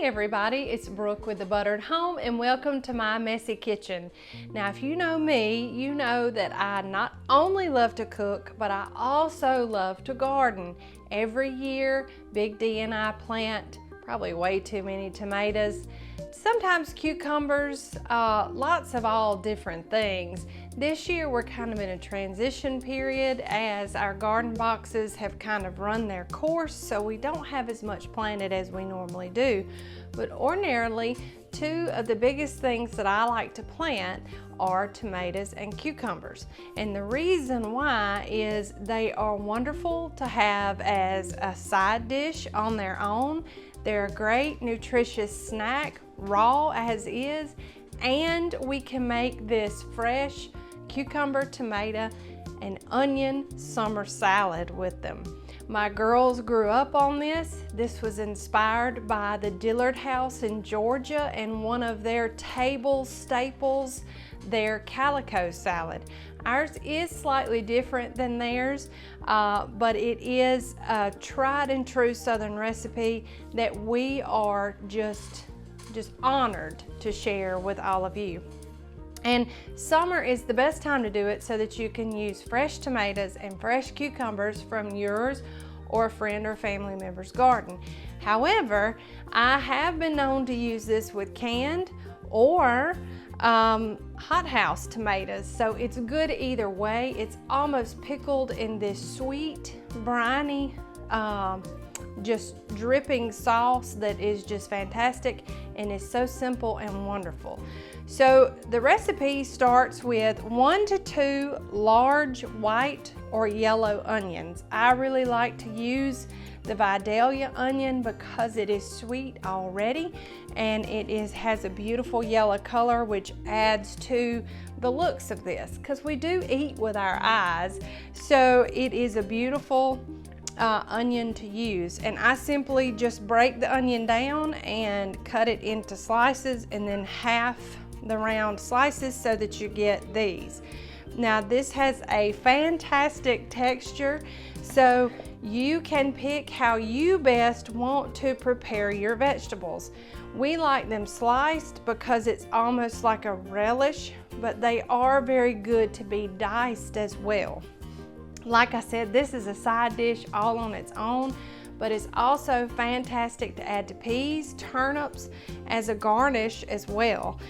everybody, it's Brooke with the Buttered Home and welcome to my messy kitchen. Now if you know me, you know that I not only love to cook, but I also love to garden. Every year, Big D and I plant probably way too many tomatoes, sometimes cucumbers, lots of all different things. This year we're kind of in a transition period as our garden boxes have kind of run their course, so we don't have as much planted as we normally do. But ordinarily, two of the biggest things that I like to plant are tomatoes and cucumbers. And the reason why is they are wonderful to have as a side dish on their own. They're a great nutritious snack, raw as is, and we can make this fresh cucumber, tomato, and onion summer salad with them. My girls grew up on this. This was inspired by the Dillard House in Georgia and one of their table staples, their calico salad. Ours is slightly different than theirs, but it is a tried and true Southern recipe that we are just honored to share with all of you. And summer is the best time to do it so that you can use fresh tomatoes and fresh cucumbers from yours or a friend or family member's garden. However, I have been known to use this with canned or hothouse tomatoes, so it's good either way. It's almost pickled in this sweet, briny, just dripping sauce that is just fantastic and is so simple and wonderful. So the recipe starts with 1 to 2 large white or yellow onions. I really like to use the Vidalia onion because it is sweet already and it has a beautiful yellow color, which adds to the looks of this because we do eat with our eyes. So it is a beautiful onion to use, and I simply just break the onion down and cut it into slices and then half the round slices so that you get these. Now this has a fantastic texture, so you can pick how you best want to prepare your vegetables. We like them sliced because it's almost like a relish, but they are very good to be diced as well. Like I said, this is a side dish all on its own, but it's also fantastic to add to peas, turnips as a garnish as well.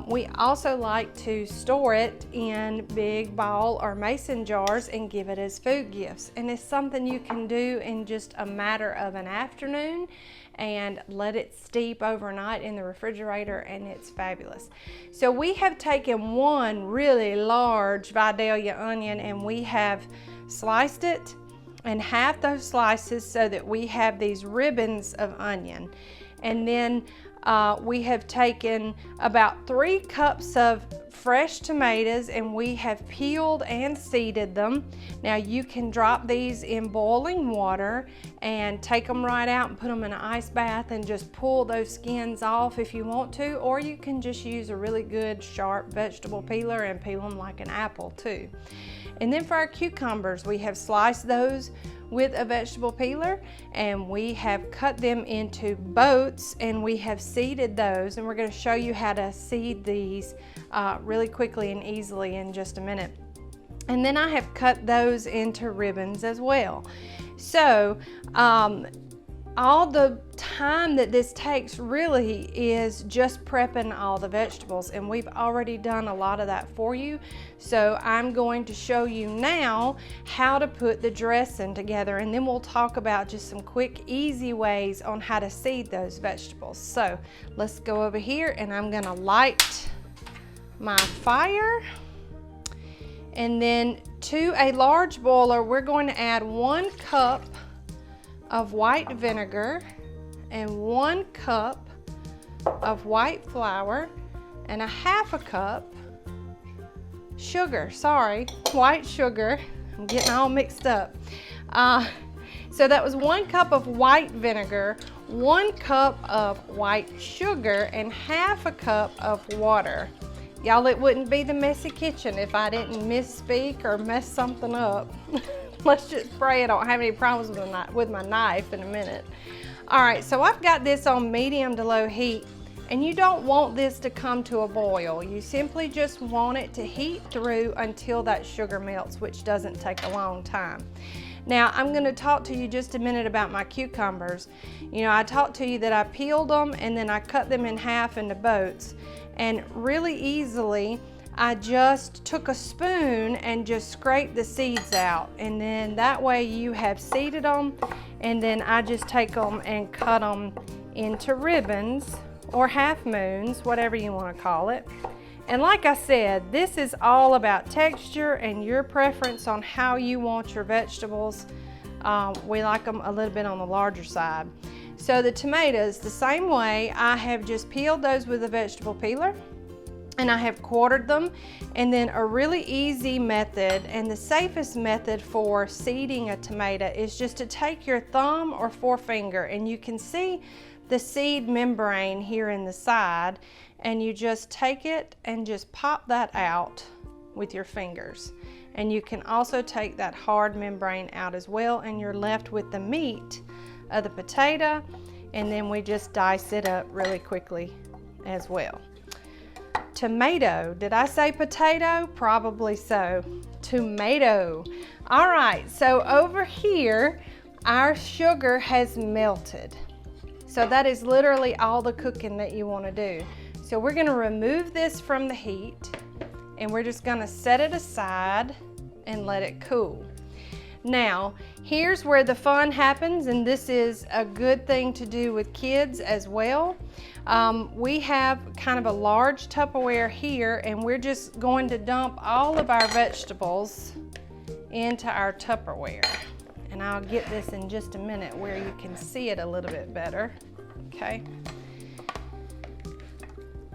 We also like to store it in big ball or mason jars and give it as food gifts. And it's something you can do in just a matter of an afternoon and let it steep overnight in the refrigerator, and it's fabulous. So we have taken one really large Vidalia onion and we have sliced it and half those slices so that we have these ribbons of onion. And then we have taken about 3 cups of fresh tomatoes and we have peeled and seeded them. Now you can drop these in boiling water and take them right out and put them in an ice bath and just pull those skins off if you want to, or you can just use a really good sharp vegetable peeler and peel them like an apple too. And then for our cucumbers, we have sliced those with a vegetable peeler and we have cut them into boats and we have seeded those, and we're going to show you how to seed these really quickly and easily in just a minute. And then I have cut those into ribbons as well. So all the time that this takes really is just prepping all the vegetables, and we've already done a lot of that for you. So I'm going to show you now how to put the dressing together, and then we'll talk about just some quick, easy ways on how to seed those vegetables. So let's go over here and I'm gonna light my fire. And then to a large boiler, we're going to add 1 cup of white vinegar and 1 cup of white flour and a half a cup sugar. Sorry, white sugar. I'm getting all mixed up. So that was 1 cup of white vinegar, 1 cup of white sugar, and half a cup of water. Y'all, it wouldn't be the messy kitchen if I didn't misspeak or mess something up. Let's just pray I don't have any problems with my knife in a minute. All right, so I've got this on medium to low heat, and you don't want this to come to a boil. You simply just want it to heat through until that sugar melts, which doesn't take a long time. Now, I'm gonna talk to you just a minute about my cucumbers. You know, I talked to you that I peeled them and then I cut them in half into boats, and really easily, I just took a spoon and just scraped the seeds out, and then that way you have seeded them, and then I just take them and cut them into ribbons or half moons, whatever you want to call it. And like I said, this is all about texture and your preference on how you want your vegetables. We like them a little bit on the larger side. So the tomatoes, the same way, I have just peeled those with a vegetable peeler, and I have quartered them. And then a really easy method and the safest method for seeding a tomato is just to take your thumb or forefinger, and you can see the seed membrane here in the side, and you just take it and just pop that out with your fingers. And you can also take that hard membrane out as well, and you're left with the meat of the potato, and then we just dice it up really quickly as well. Tomato, did I say potato? Probably so. Tomato. All right, so over here, our sugar has melted. So that is literally all the cooking that you want to do. So we're going to remove this from the heat, and we're just going to set it aside and let it cool. Now, here's where the fun happens, and this is a good thing to do with kids as well. We have kind of a large Tupperware here, and we're just going to dump all of our vegetables into our Tupperware. And I'll get this in just a minute where you can see it a little bit better, okay?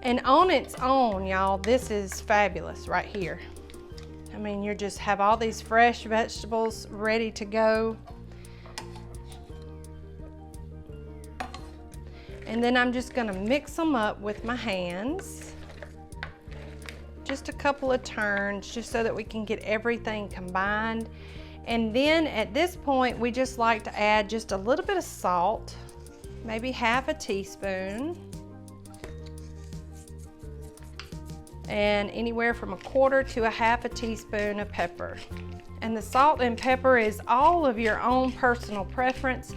And on its own, y'all, this is fabulous right here. I mean, you just have all these fresh vegetables ready to go. And then I'm just gonna mix them up with my hands. Just a couple of turns, just so that we can get everything combined. And then at this point, we just like to add just a little bit of salt, maybe half a teaspoon, and anywhere from a quarter to a half a teaspoon of pepper. And the salt and pepper is all of your own personal preference,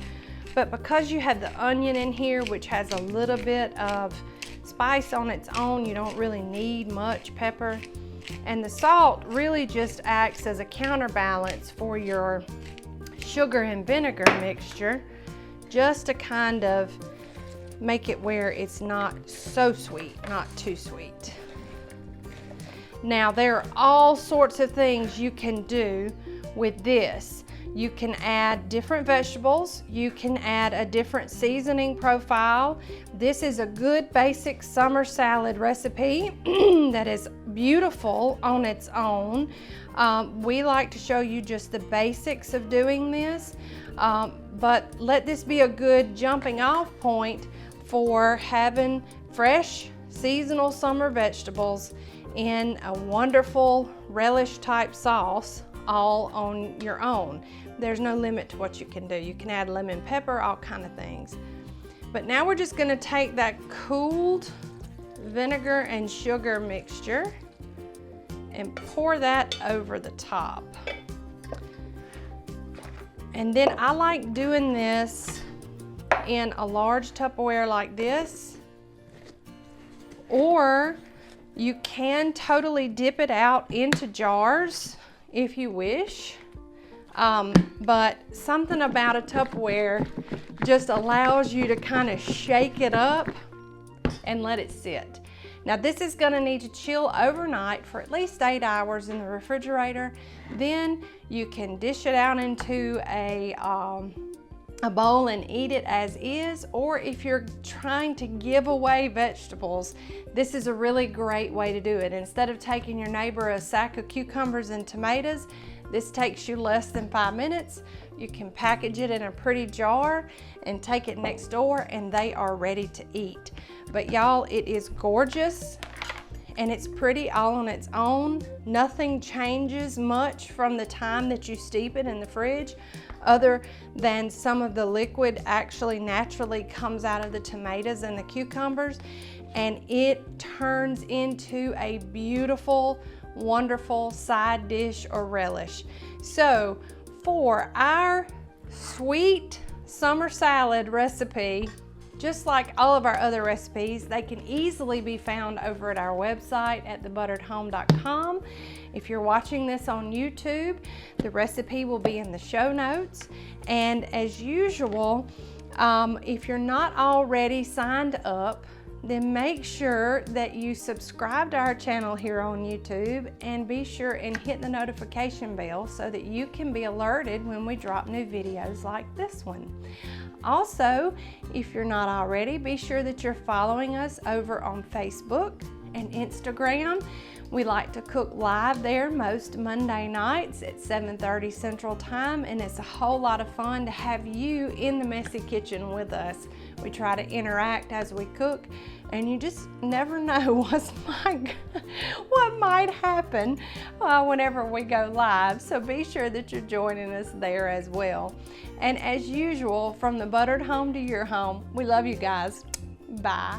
but because you have the onion in here, which has a little bit of spice on its own, you don't really need much pepper. And the salt really just acts as a counterbalance for your sugar and vinegar mixture, just to kind of make it where it's not so sweet, not too sweet. Now, there are all sorts of things you can do with this. You can add different vegetables. You can add a different seasoning profile. This is a good basic summer salad recipe that is beautiful on its own. We like to show you just the basics of doing this, but let this be a good jumping off point for having fresh seasonal summer vegetables in a wonderful relish type sauce all on your own. There's no limit to what you can do. You can add lemon pepper, all kind of things. But now we're just gonna take that cooled vinegar and sugar mixture and pour that over the top. And then I like doing this in a large Tupperware like this, or you can totally dip it out into jars if you wish. But something about a Tupperware just allows you to kind of shake it up and let it sit. Now this is going to need to chill overnight for at least 8 hours in the refrigerator. Then you can dish it out into a bowl and eat it as is, or if you're trying to give away vegetables, this is a really great way to do it. Instead of taking your neighbor a sack of cucumbers and tomatoes, this takes you less than 5 minutes. You can package it in a pretty jar and take it next door, and they are ready to eat. But y'all, it is gorgeous and it's pretty all on its own. Nothing changes much from the time that you steep it in the fridge. other than some of the liquid actually naturally comes out of the tomatoes and the cucumbers, and it turns into a beautiful, wonderful side dish or relish. So for our sweet summer salad recipe, just like all of our other recipes, they can easily be found over at our website at thebutteredhome.com. If you're watching this on YouTube, the recipe will be in the show notes. And as usual, if you're not already signed up, then make sure that you subscribe to our channel here on YouTube, and be sure and hit the notification bell so that you can be alerted when we drop new videos like this one. Also, if you're not already, be sure that you're following us over on Facebook and Instagram. We like to cook live there most Monday nights at 7:30 Central Time, and it's a whole lot of fun to have you in the messy kitchen with us. We try to interact as we cook, and you just never know what might happen whenever we go live. So be sure that you're joining us there as well. And as usual, from the buttered home to your home, we love you guys. Bye.